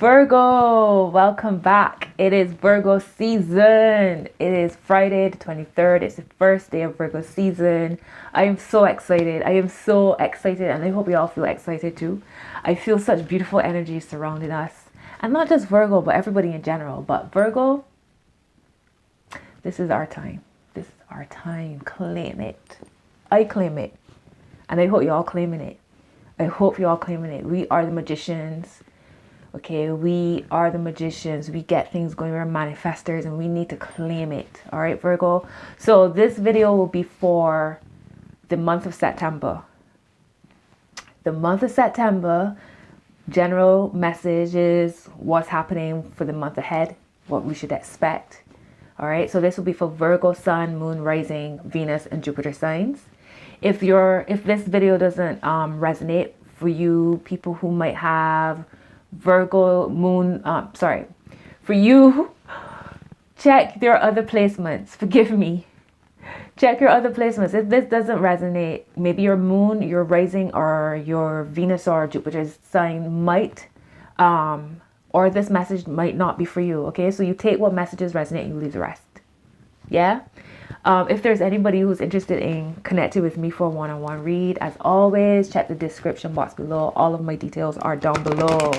Virgo, welcome back. It is Virgo season. It is Friday the 23rd. It's the first day of Virgo season. I am so excited. And I hope you all feel excited too. I feel such beautiful energy surrounding us. And not just Virgo, but everybody in general. But Virgo, this is our time. This is our time. Claim it. I claim it. And I hope you all claiming it. We are the magicians. Okay, we are the magicians. We get things going. We're manifestors and we need to claim it. All right, Virgo. So this video will be for the month of September. The month of September, general messages, what's happening for the month ahead, what we should expect. All right, so this will be for Virgo, Sun, Moon, Rising, Venus, and Jupiter signs. If this video doesn't resonate for you, people who might have Virgo moon, for you, check your other placements. Forgive me. Check your other placements. If this doesn't resonate, maybe your moon, your rising, or your Venus or Jupiter sign might, or this message might not be for you. Okay, so you take what messages resonate and you leave the rest. Yeah. If there's anybody who's interested in connecting with me for a one-on-one read, as always, check the description box below. All of my details are down below.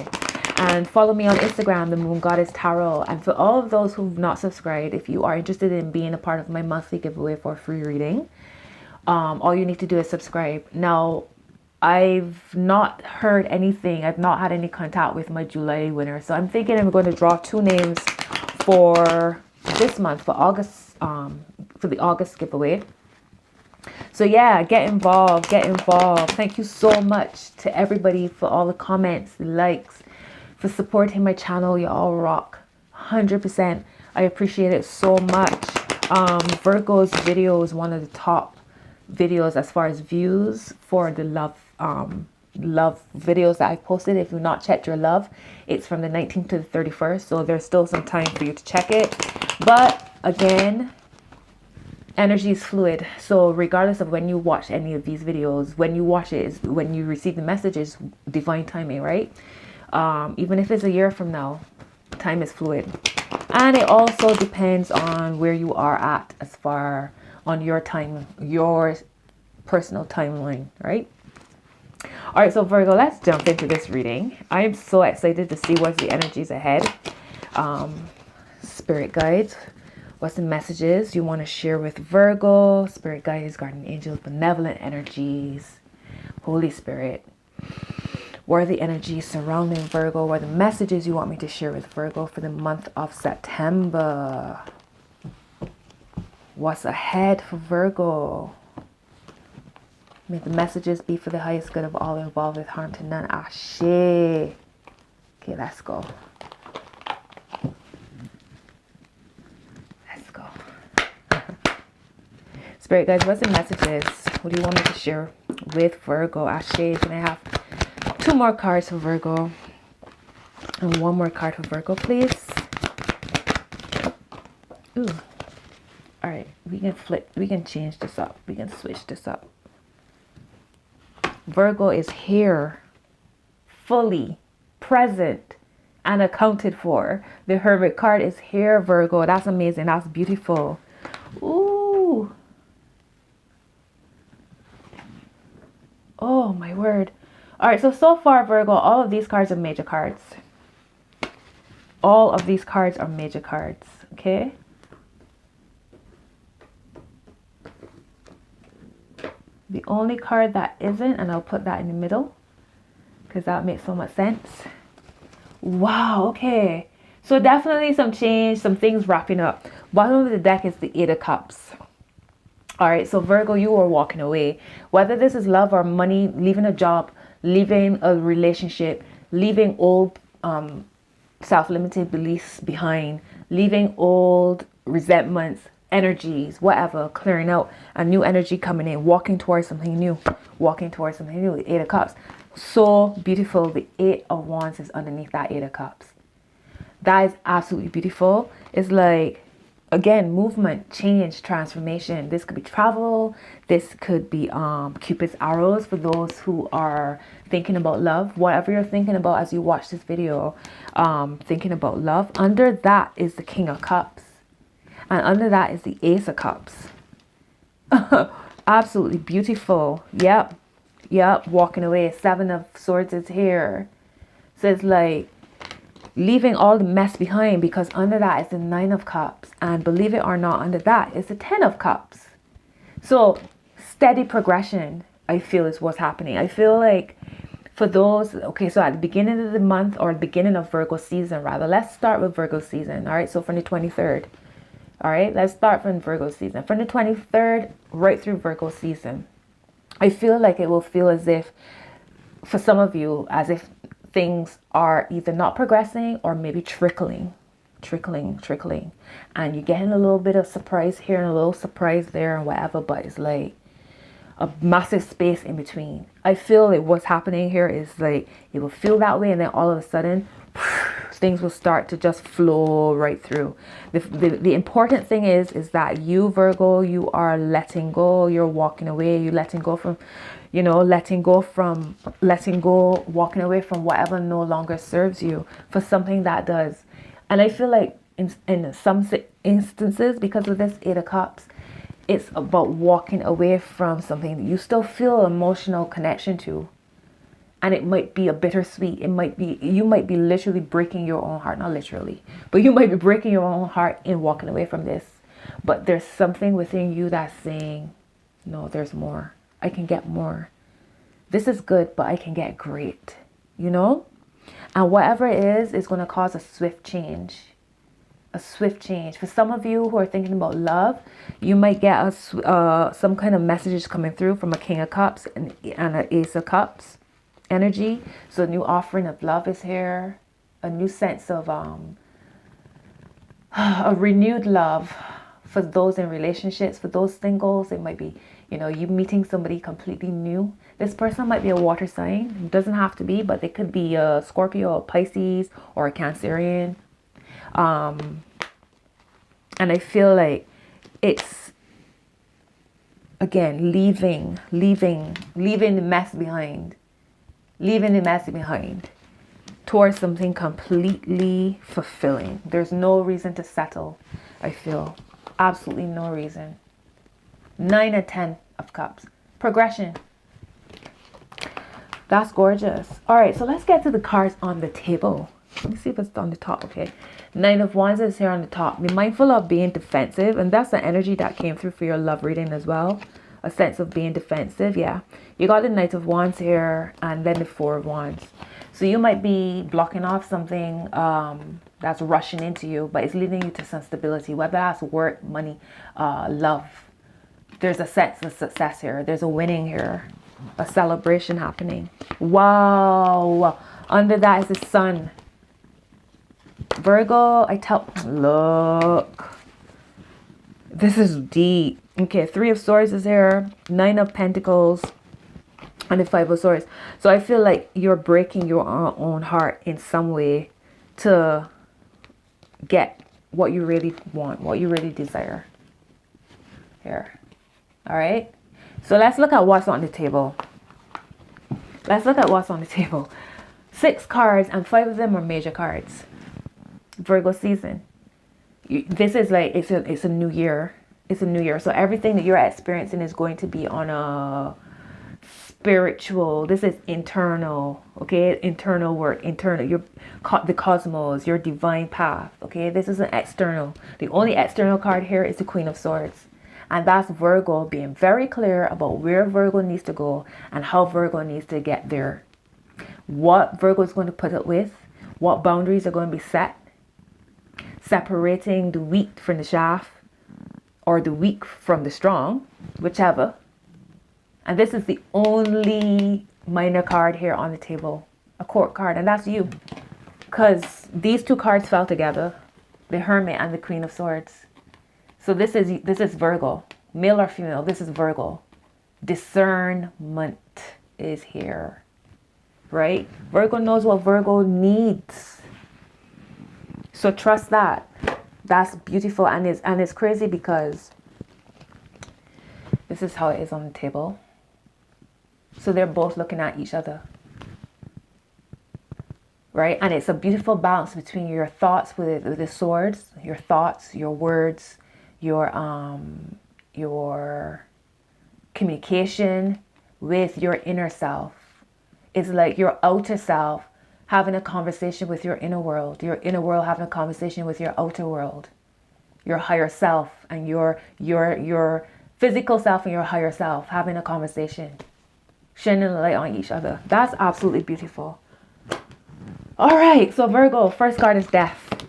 And follow me on Instagram, the Moon Goddess Tarot. And for all of those who've not subscribed, if you are interested in being a part of my monthly giveaway for a free reading, all you need to do is subscribe. Now, I've not heard anything. I've not had any contact with my July winner. So I'm thinking I'm going to draw 2 names for this month, for August, for the August giveaway. So yeah, get involved. Thank you so much to everybody for all the comments, the likes, for supporting my channel. You all rock 100%. I appreciate it so much. Virgo's video is one of the top videos as far as views for the love videos that I posted. If you've not checked your love, it's from the 19th to the 31st, so there's still some time for you to check it. But again, energy is fluid, so regardless of when you watch any of these videos, when you watch it is when you receive the messages. Divine timing, right? Even if it's a year from now, time is fluid. And it also depends on where you are at as far on your time, your personal timeline, right? All right, so Virgo, let's jump into this reading. I am so excited to see what's the energies ahead. Spirit guides, what's the messages you want to share with Virgo? Spirit guides, guardian angels, benevolent energies, Holy Spirit. What are the energies surrounding Virgo? What are the messages you want me to share with Virgo for the month of September? What's ahead for Virgo? May the messages be for the highest good of all involved, with harm to none. Ashe. Okay, let's go. Spirit guys, what's the messages? What do you want me to share with Virgo? Ashe. Can I have 2 more cards for Virgo? And 1 more card for Virgo, please. Ooh. Alright, we can change this up. We can switch this up. Virgo is here, fully present and accounted for. The Hermit card is here, Virgo. That's amazing. That's beautiful. Ooh. Oh, my word. All right, so far, Virgo, all of these cards are major cards. All of these cards are major cards, okay? The only card that isn't, and I'll put that in the middle because that makes so much sense. Wow, okay. So definitely some change, some things wrapping up. Bottom of the deck is the 8 of Cups. All right, so Virgo, you are walking away. Whether this is love or money, leaving a job, leaving a relationship, leaving old self-limited beliefs behind, leaving old resentments, energies, whatever, clearing out, a new energy coming in, walking towards something new, the 8 of Cups. So beautiful. The 8 of Wands is underneath that 8 of Cups. That is absolutely beautiful. It's like again, movement, change, transformation. This could be travel. This could be Cupid's arrows for those who are thinking about love. Whatever you're thinking about as you watch this video, thinking about love. Under that is the King of Cups. And under that is the Ace of Cups. Absolutely beautiful. Yep. Yep. Walking away. Seven of Swords is here. So it's like leaving all the mess behind, because under that is the Nine of Cups. And believe it or not, under that is the Ten of Cups. So steady progression, I feel, is what's happening. I feel like for those, okay, so at the beginning of the month, or the beginning of Virgo season rather, let's start with Virgo season. All right, so from the 23rd. All right, let's start from Virgo season. From the 23rd right through Virgo season. I feel like it will feel as if, for some of you, as if things are either not progressing or maybe trickling. And you're getting a little bit of surprise here and a little surprise there and whatever, but it's like a massive space in between. I feel like what's happening here is like it will feel that way, and then all of a sudden things will start to just flow right through. The important thing is that you, Virgo, you are letting go, you're walking away, you're letting go from, you know, walking away from whatever no longer serves you for something that does. And I feel like in some instances, because of this Eight of Cups, it's about walking away from something that you still feel emotional connection to. And it might be a bittersweet. It might be, you might be literally breaking your own heart. Not literally, but you might be breaking your own heart in walking away from this. But there's something within you that's saying, no, there's more. I can get more. This is good, but I can get great, you know? And whatever it is going to cause a swift change. A swift change. For some of you who are thinking about love, you might get some kind of messages coming through from a King of Cups and an Ace of Cups energy. So a new offering of love is here. A new sense of a renewed love for those in relationships. For those singles, it might be, you know, you meeting somebody completely new. This person might be a water sign. It doesn't have to be, but they could be a Scorpio, a Pisces, or a Cancerian. And I feel like it's, again, leaving the mess behind. Leaving the mess behind towards something completely fulfilling. There's no reason to settle, I feel. Absolutely no reason. 9 and 10 of Cups. Progression. That's gorgeous. All right, so let's get to the cards on the table. Let me see if it's on the top. Okay. 9 of Wands is here on the top. Be mindful of being defensive. And that's the energy that came through for your love reading as well. A sense of being defensive. Yeah. You got the Knight of Wands here and then the 4 of Wands. So you might be blocking off something that's rushing into you, but it's leading you to some stability. Whether that's work, money, love. There's a sense of success here. There's a winning here. A celebration happening. Wow. Under that is the Sun. Virgo, look. This is deep. Okay, 3 of Swords is here. 9 of Pentacles. And the 5 of Swords. So I feel like you're breaking your own heart in some way to get what you really want, what you really desire. Here. All right. So let's look at what's on the table. Let's look at what's on the table. 6 cards and 5 of them are major cards. Virgo season. This is like, it's a new year. It's a new year. So everything that you're experiencing is going to be on a spiritual, this is internal, okay? Internal work, internal, the cosmos, your divine path, okay? This isn't external. The only external card here is the Queen of Swords. And that's Virgo being very clear about where Virgo needs to go and how Virgo needs to get there. What Virgo is going to put up with, what boundaries are going to be set, separating the weak from the chaff, or the weak from the strong, whichever. And this is the only minor card here on the table, a court card, and that's you. Because these 2 cards fell together, the Hermit and the Queen of Swords. So this is Virgo, male or female, this is Virgo. Discernment is here, right? Virgo knows what Virgo needs. So trust that. That's beautiful. And it's crazy because this is how it is on the table. So they're both looking at each other, right? And it's a beautiful balance between your thoughts with the swords, your thoughts, your words, your communication with your inner self. It's like your outer self having a conversation with your inner world having a conversation with your outer world, your higher self, and your physical self and your higher self having a conversation, shining the light on each other. That's absolutely beautiful. All right, so Virgo, first card is death.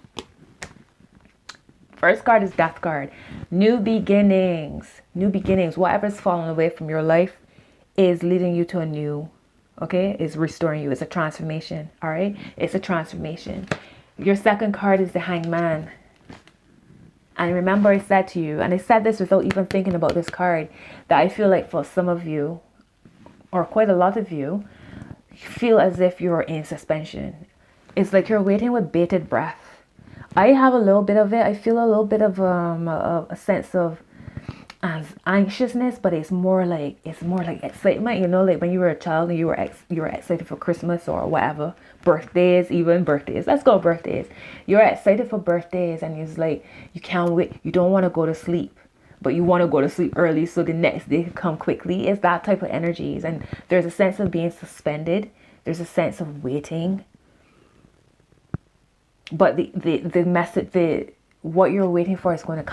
First card is death card. New beginnings. New beginnings. Whatever's fallen away from your life is leading you to a new, okay? Is restoring you. It's a transformation, all right? It's a transformation. Your second card is the Hangman. And remember I said to you, and I said this without even thinking about this card, that I feel like for some of you, or quite a lot of you, feel as if you're in suspension. It's like you're waiting with bated breath. I have a little bit of it. I feel a little bit of a sense of anxiousness, but it's more like excitement. You know, like when you were a child and you were excited for Christmas or whatever, birthdays, even birthdays. Let's go birthdays. You're excited for birthdays, and it's like you can't wait. You don't want to go to sleep, but you want to go to sleep early so the next day can come quickly. It's that type of energies, and there's a sense of being suspended. There's a sense of waiting. But the message, what you're waiting for is going to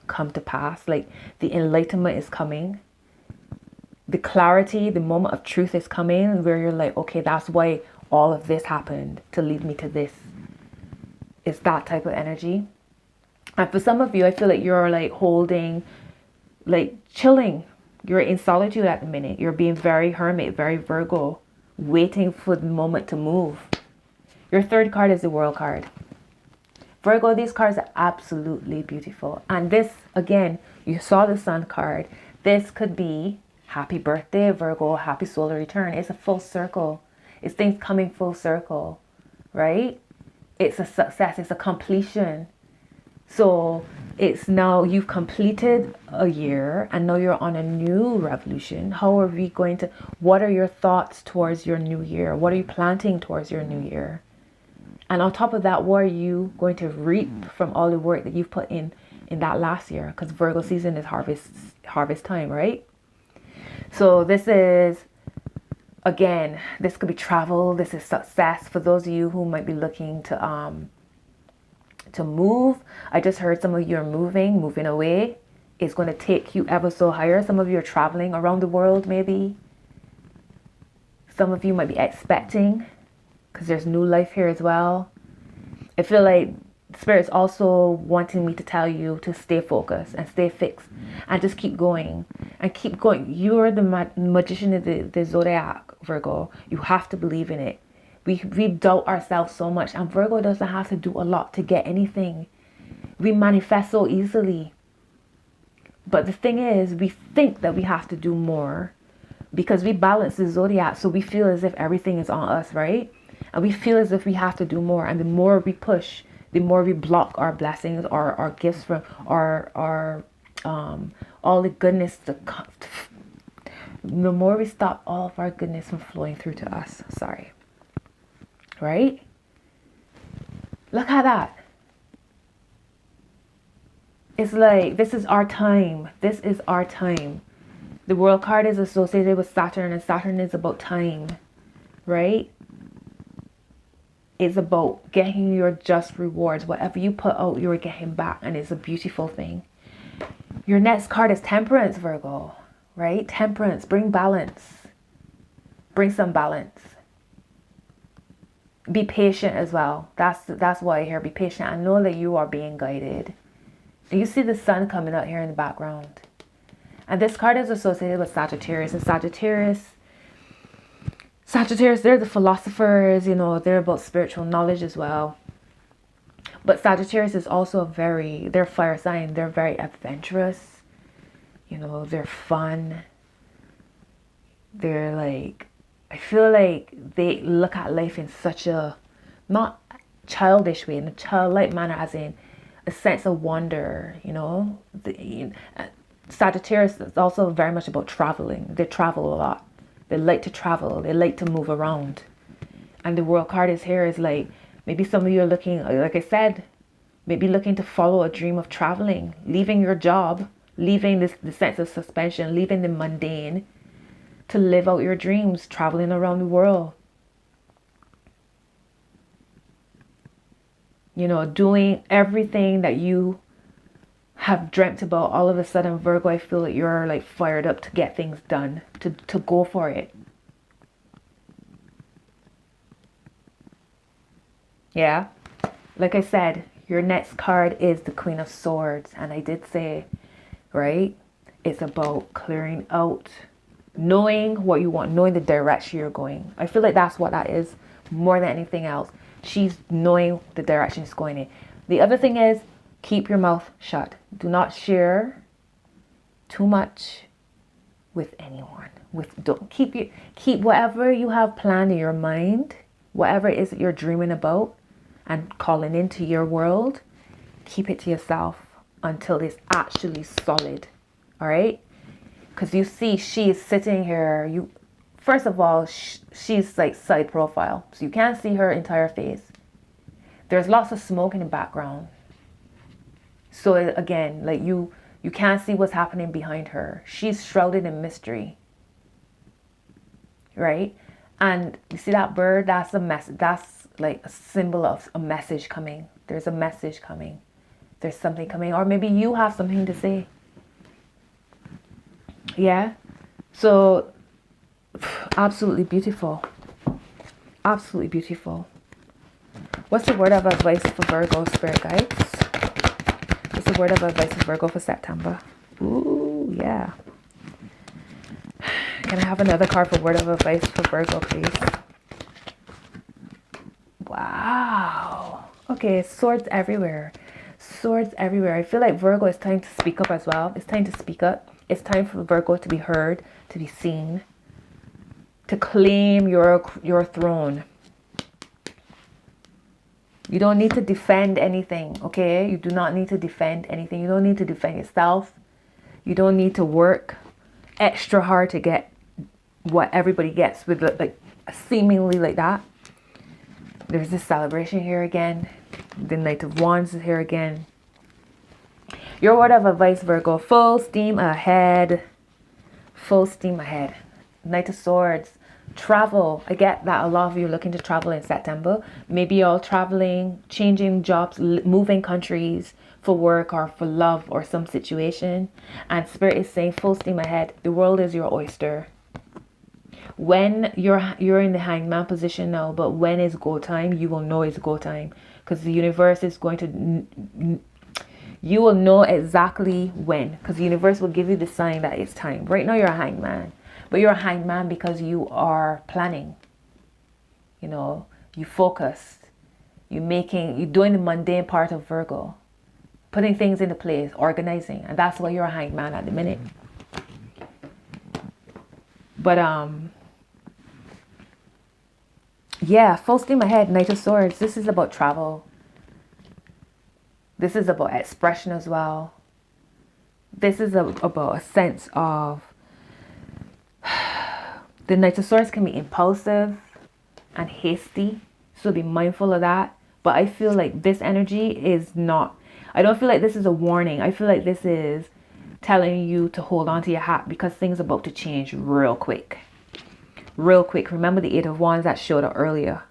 come to pass. Like the enlightenment is coming. The clarity, the moment of truth is coming, where you're like, okay, that's why all of this happened to lead me to this. It's that type of energy. And for some of you, I feel like you're like holding, like chilling. You're in solitude at the minute. You're being very hermit, very Virgo, waiting for the moment to move. Your third card is the World card. Virgo, these cards are absolutely beautiful. And this, again, you saw the Sun card. This could be happy birthday, Virgo, happy solar return. It's a full circle. It's things coming full circle, right? It's a success. It's a completion. So it's now you've completed a year and now you're on a new revolution. How are we going to, what are your thoughts towards your new year? What are you planting towards your new year? And on top of that, what are you going to reap from all the work that you've put in that last year? Because Virgo season is harvest time, right? So this is, again, this could be travel. This is success for those of you who might be looking to move. I just heard some of you are moving away. It's going to take you ever so higher. Some of you are traveling around the world, maybe. Some of you might be expecting, because there's new life here as well. I feel like Spirit's also wanting me to tell you to stay focused and stay fixed and just keep going and keep going. You're the magician of the zodiac, Virgo. You have to believe in it. We doubt ourselves so much, and Virgo doesn't have to do a lot to get anything. We manifest so easily. But the thing is, we think that we have to do more because we balance the zodiac, so we feel as if everything is on us, right? And we feel as if we have to do more. And the more we push, the more we block our blessings, our gifts from our all the goodness. The more we stop all of our goodness from flowing through to us. Sorry. Right? Look at that. It's like, this is our time. This is our time. The World card is associated with Saturn, and Saturn is about time, right? It's about getting your just rewards. Whatever you put out, you're getting back, and it's a beautiful thing. Your next card is Temperance, Virgo, right? Temperance, bring balance. Bring some balance. Be patient as well. That's why I hear be patient. I know that you are being guided. You see the sun coming out here in the background. And this card is associated with Sagittarius. And Sagittarius, they're the philosophers, you know, they're about spiritual knowledge as well. But Sagittarius is also they're fire sign. They're very adventurous. You know, they're fun. They're like, I feel like they look at life in such a, not childish way, in a childlike manner, as in, a sense of wonder, you know. Sagittarius is also very much about traveling. They travel a lot. They like to travel. They like to move around. And the World card is here is like, maybe some of you are looking, like I said, maybe looking to follow a dream of traveling, leaving your job, leaving the sense of suspension, leaving the mundane to live out your dreams, traveling around the world. You know, doing everything that you have dreamt about. All of a sudden, Virgo, I feel that you're like fired up to get things done, to go for it. Yeah, like I said, your next card is the Queen of Swords. And I did say, right, it's about clearing out, knowing what you want, knowing the direction you're going. I feel like that's what that is more than anything else. She's knowing the direction it's going in. The other thing is, keep your mouth shut. Do not share too much with anyone. Don't keep whatever you have planned in your mind, whatever it is that you're dreaming about and calling into your world, keep it to yourself until it's actually solid. All right? Because you see, she is sitting here. First of all, she's like side profile, so you can't see her entire face. There's lots of smoke in the background. So again, like you can't see what's happening behind her. She's shrouded in mystery. Right? And you see that bird? That's a message. That's like a symbol of a message coming. There's a message coming. There's something coming. Or maybe you have something to say. Yeah? So, absolutely beautiful. Absolutely beautiful. What's the word of advice for Virgo, spirit guides? What's the word of advice for Virgo for September? Ooh, yeah. Can I have another card for word of advice for Virgo, please? Wow. Okay, swords everywhere. Swords everywhere. I feel like Virgo, it's time to speak up as well. It's time to speak up. It's time for Virgo to be heard, to be seen, to claim your throne. You don't need to defend anything, okay? You do not need to defend anything. You don't need to defend yourself. You don't need to work extra hard to get what everybody gets with like seemingly like that. There's this celebration here again. The Knight of Wands is here again. Your word of advice, Virgo, full steam ahead. Full steam ahead. Knight of Swords. Travel. I get that a lot of you are looking to travel in September. Maybe you're all traveling, changing jobs, moving countries for work or for love or some situation. And Spirit is saying full steam ahead. The world is your oyster. When you're in the hangman position now, but when it's go time, you will know it's go time. Because the universe is going to... You will know exactly when. Because the universe will give you the sign that it's time. Right now you're a hangman. But you're a hangman because you are planning. You know, you focused. You're doing the mundane part of Virgo. Putting things into place, organizing. And that's why you're a hangman at the minute. But, yeah, full steam ahead, Knight of Swords. This is about travel. This is about expression as well. This is about a sense of... The Knight of Swords can be impulsive and hasty. So be mindful of that. But I feel like this energy is not... I don't feel like this is a warning. I feel like this is telling you to hold on to your hat because things are about to change real quick. Real quick. Remember the Eight of Wands that showed up earlier.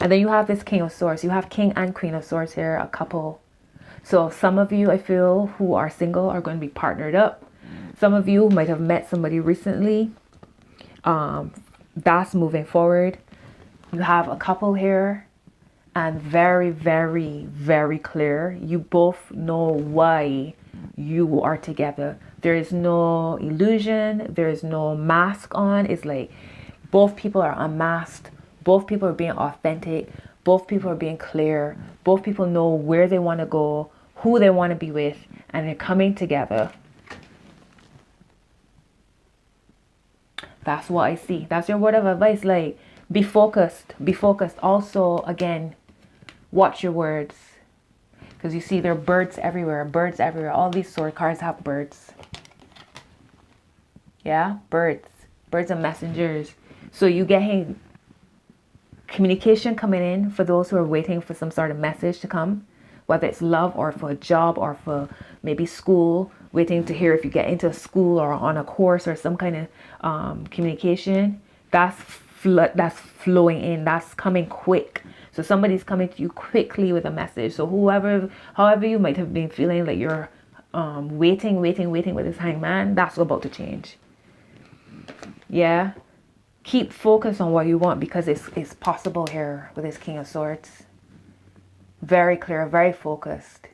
And then you have this King of Swords. You have King and Queen of Swords here, a couple. So some of you, I feel, who are single are going to be partnered up. Some of you might have met somebody recently. That's moving forward. You have a couple here. And very, very, very clear. You both know why you are together. There is no illusion. There is no mask on. It's like both people are unmasked. Both people are being authentic. Both people are being clear. Both people know where they want to go, who they want to be with, and they're coming together. That's what I see. That's your word of advice. Like, be focused. Be focused. Also, again, watch your words. Because you see there are birds everywhere. Birds everywhere. All these sword cards have birds. Yeah, birds. Birds are messengers. So you getting communication coming in for those who are waiting for some sort of message to come. Whether it's love or for a job or for maybe school. Waiting to hear if you get into a school or on a course or some kind of communication. That's flowing in. That's coming quick. So somebody's coming to you quickly with a message. So however you might have been feeling like you're waiting with this hangman, that's about to change. Yeah. Keep focused on what you want because it's possible here with this King of Swords. Very clear, very focused.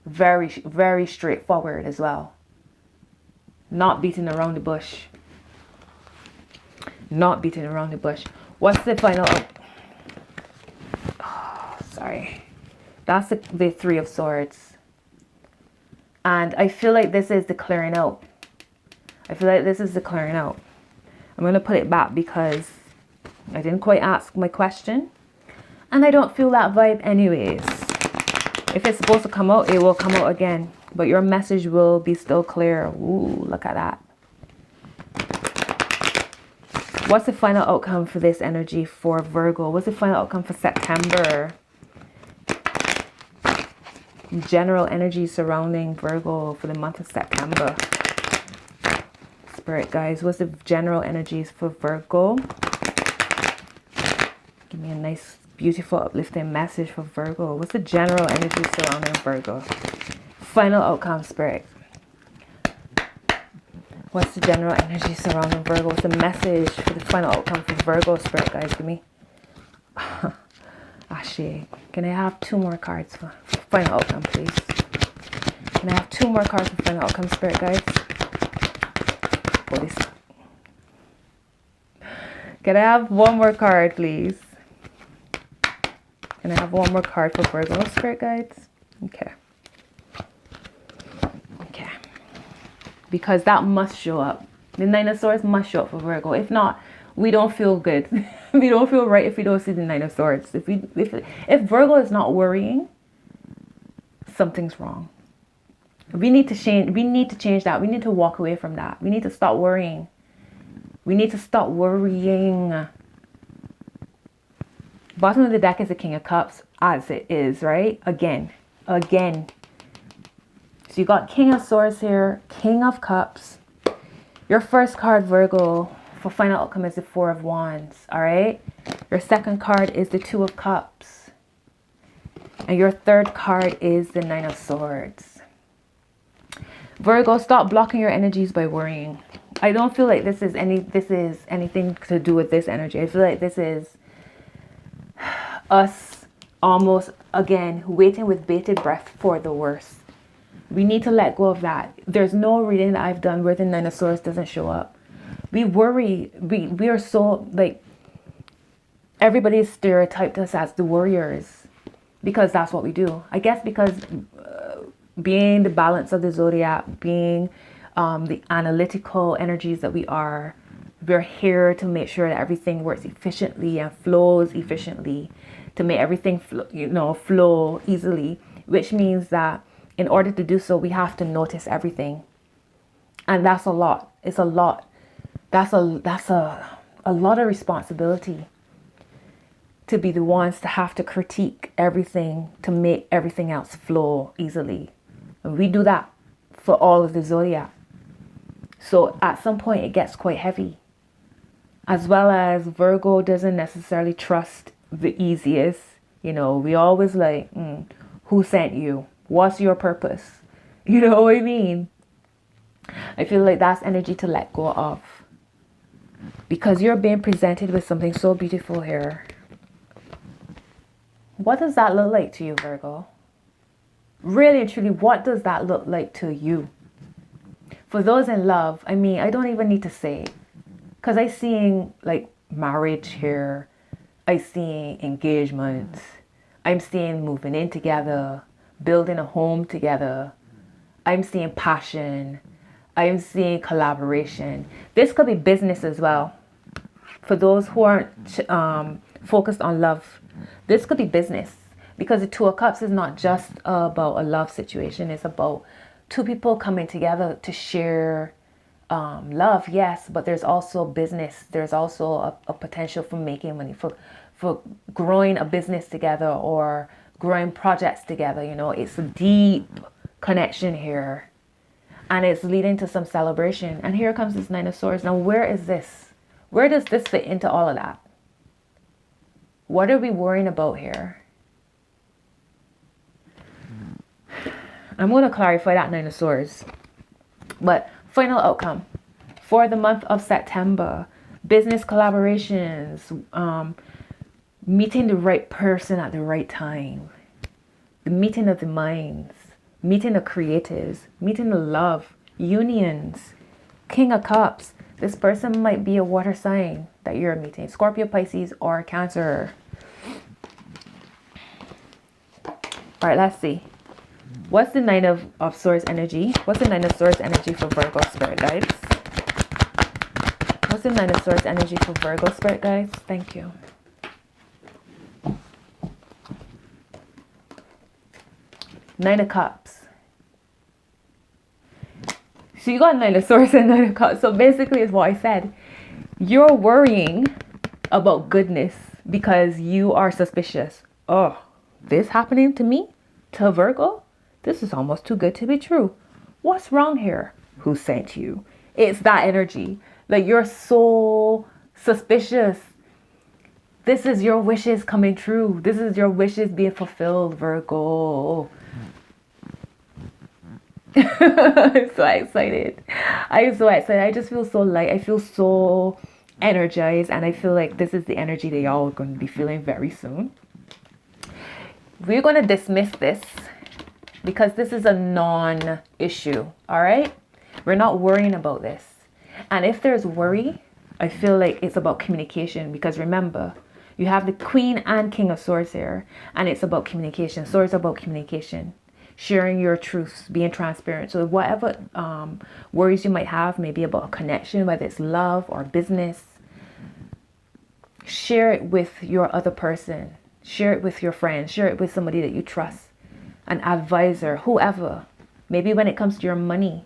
Very, very straightforward as well. Not beating around the bush. Not beating around the bush. What's the final? Oh, sorry. That's the Three of Swords. And I feel like this is the clearing out. I feel like this is the clearing out. I'm going to put it back because I didn't quite ask my question. And I don't feel that vibe anyways. If it's supposed to come out, it will come out again. But your message will be still clear. Ooh, look at that. What's the final outcome for this energy for Virgo? What's the final outcome for September? General energy surrounding Virgo for the month of September. Spirit guys, what's the general energies for Virgo? Give me a nice, beautiful, uplifting message for Virgo. What's the general energy surrounding Virgo? Final outcome, Spirit. What's the general energy surrounding Virgo? What's the message for the final outcome for Virgo, Spirit guys? Give me. Ashe. Can I have 2 more cards for final outcome, please? Can I have 2 more cards for final outcome, Spirit guys? This. Can I have 1 more card, please? Can I have 1 more card for Virgo, Spirit guides? Okay. Okay. Because that must show up. The Nine of Swords must show up for Virgo. If not, we don't feel good. We don't feel right if we don't see the Nine of Swords. If Virgo is not worrying, something's wrong. We need to change. We need to change that. We need to walk away from that. We need to stop worrying. We need to stop worrying. Bottom of the deck is the King of Cups, as it is, right? Again. So you got King of Swords here, King of Cups. Your first card, Virgo, for final outcome is the Four of Wands, all right? Your second card is the Two of Cups. And your third card is the Nine of Swords. Virgo, stop blocking your energies by worrying. I don't feel like this is anything to do with this energy. I feel like this is us almost, again, waiting with bated breath for the worst. We need to let go of that. There's no reading that I've done where the Nine of Swords doesn't show up. We worry. We are so, like, everybody stereotyped us as the warriors because that's what we do. I guess because being the balance of the zodiac, being the analytical energies that we are, we're here to make sure that everything works efficiently and flows efficiently, to make everything flow easily, which means that in order to do so, we have to notice everything. And that's a lot. It's a lot. That's a lot of responsibility to be the ones to have to critique everything to make everything else flow easily. And we do that for all of the zodiac. So at some point it gets quite heavy. As well as Virgo doesn't necessarily trust the easiest. You know, we always like, who sent you? What's your purpose? You know what I mean? I feel like that's energy to let go of. Because you're being presented with something so beautiful here. What does that look like to you, Virgo? Really and truly, what does that look like to you? For those in love, I mean, I don't even need to say it. Because I seeing like marriage here. I seeing engagements. I'm seeing moving in together. Building a home together. I'm seeing passion. I'm seeing collaboration. This could be business as well. For those who aren't focused on love. This could be business. because the Two of Cups is not just about a love situation. It's about two people coming together to share love, yes, but there's also business. There's also a potential for making money, for growing a business together or growing projects together. You know, it's a deep connection here, and it's leading to some celebration. And here comes this Nine of Swords. Now, where is this? Where does this fit into all of that? What are we worrying about here? I'm going to clarify that Nine of Swords. But final outcome for the month of September: business collaborations, meeting the right person at the right time, the meeting of the minds, meeting the creatives, meeting the love, unions, King of Cups. This person might be a water sign that you're meeting: Scorpio, Pisces, or Cancer. All right, let's see. What's the Nine of Swords energy? What's the Nine of Swords energy for Virgo spirit guides? What's the Nine of Swords energy for Virgo spirit guides? Thank you. Nine of Cups. So you got Nine of Swords and Nine of Cups. So basically it's what I said. You're worrying about goodness because you are suspicious. Oh, this happening to me? To Virgo? This is almost too good to be true. What's wrong here? Who sent you? It's that energy. Like, you're so suspicious. This is your wishes coming true. This is your wishes being fulfilled, Virgo. I'm so excited. I'm so excited. I just feel so light. I feel so energized. And I feel like this is the energy that y'all are going to be feeling very soon. We're going to dismiss this because this is a non-issue. All right? We're not worrying about this. And if there's worry, I feel like it's about communication. Because remember, you have the Queen and King of Swords here. And it's about communication. Swords are about communication. Sharing your truths, being transparent. So whatever worries you might have, maybe about a connection, whether it's love or business, share it with your other person. Share it with your friends. Share it with somebody that you trust. An advisor, whoever. Maybe when it comes to your money,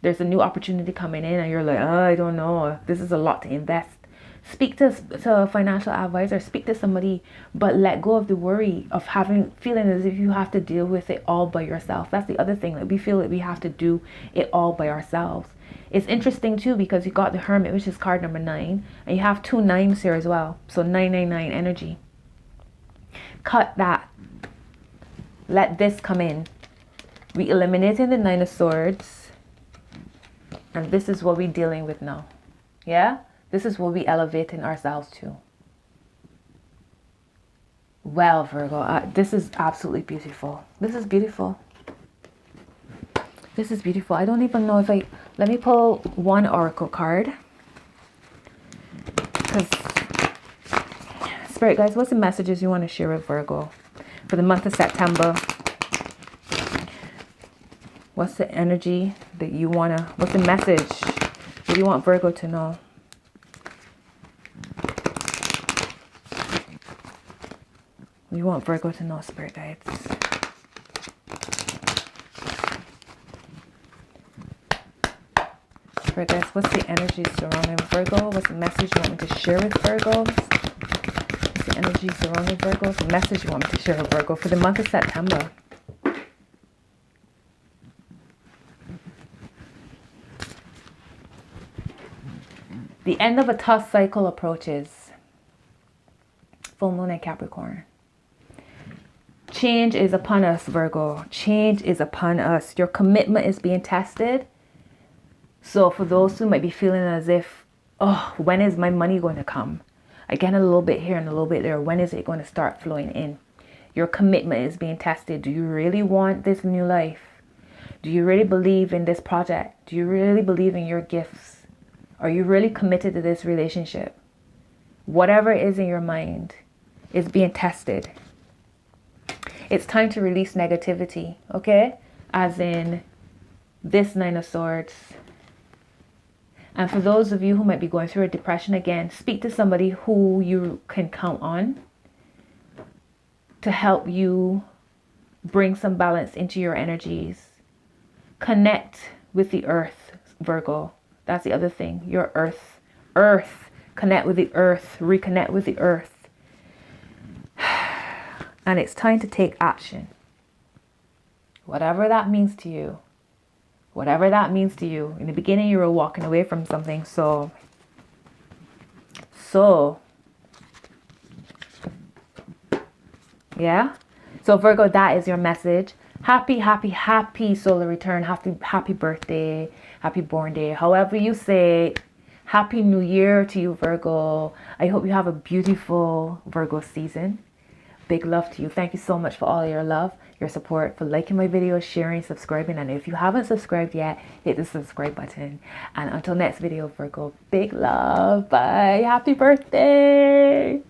there's a new opportunity coming in and you're like, oh, I don't know. This is a lot to invest. Speak to a financial advisor. Speak to somebody, but let go of the worry of feeling as if you have to deal with it all by yourself. That's the other thing. Like, we feel like we have to do it all by ourselves. It's interesting too because you got the Hermit, which is card number 9, and you have 2 9s here as well. So 999 energy. Cut that. Let this come in. We eliminated the 9 of Swords. And this is what we're dealing with now. Yeah? This is what we're elevating ourselves to. Well, Virgo, this is absolutely beautiful. This is beautiful. This is beautiful. I don't even know if let me pull one oracle card. Because, Spirit guys, what's the messages you want to share with Virgo for the month of September? What's the energy that you want to, what's the message that you want Virgo to know? We want Virgo to know, Spirit guides. Spirit guides, what's the energy surrounding Virgo? What's the message you want me to share with Virgo? What's the energy surrounding Virgo? What's the message you want me to share with Virgo for the month of September? The end of a tough cycle approaches. Full moon and Capricorn. Change is upon us, Virgo. Change is upon us. Your commitment is being tested. So for those who might be feeling as if, oh, when is my money going to come? Again, a little bit here and a little bit there. When is it going to start flowing in? Your commitment is being tested. Do you really want this new life? Do you really believe in this project? Do you really believe in your gifts? Are you really committed to this relationship? Whatever is in your mind is being tested. It's time to release negativity, okay? As in this 9 of Swords. And for those of you who might be going through a depression, again, speak to somebody who you can count on. to help you bring some balance into your energies. Connect with the earth, Virgo. That's the other thing. Your earth. Earth. Connect with the earth. Reconnect with the earth. And it's time to take action. Whatever that means to you. Whatever that means to you. In the beginning, you were walking away from something. So, yeah. So Virgo, that is your message. Happy solar return. Happy birthday. Happy born day. However you say, happy new year to you, Virgo. I hope you have a beautiful Virgo season. Big love to you. Thank you so much for all your love, your support, for liking my videos, sharing, subscribing. And if you haven't subscribed yet, hit the subscribe button. And until next video, Virgo, big love. Bye. Happy birthday.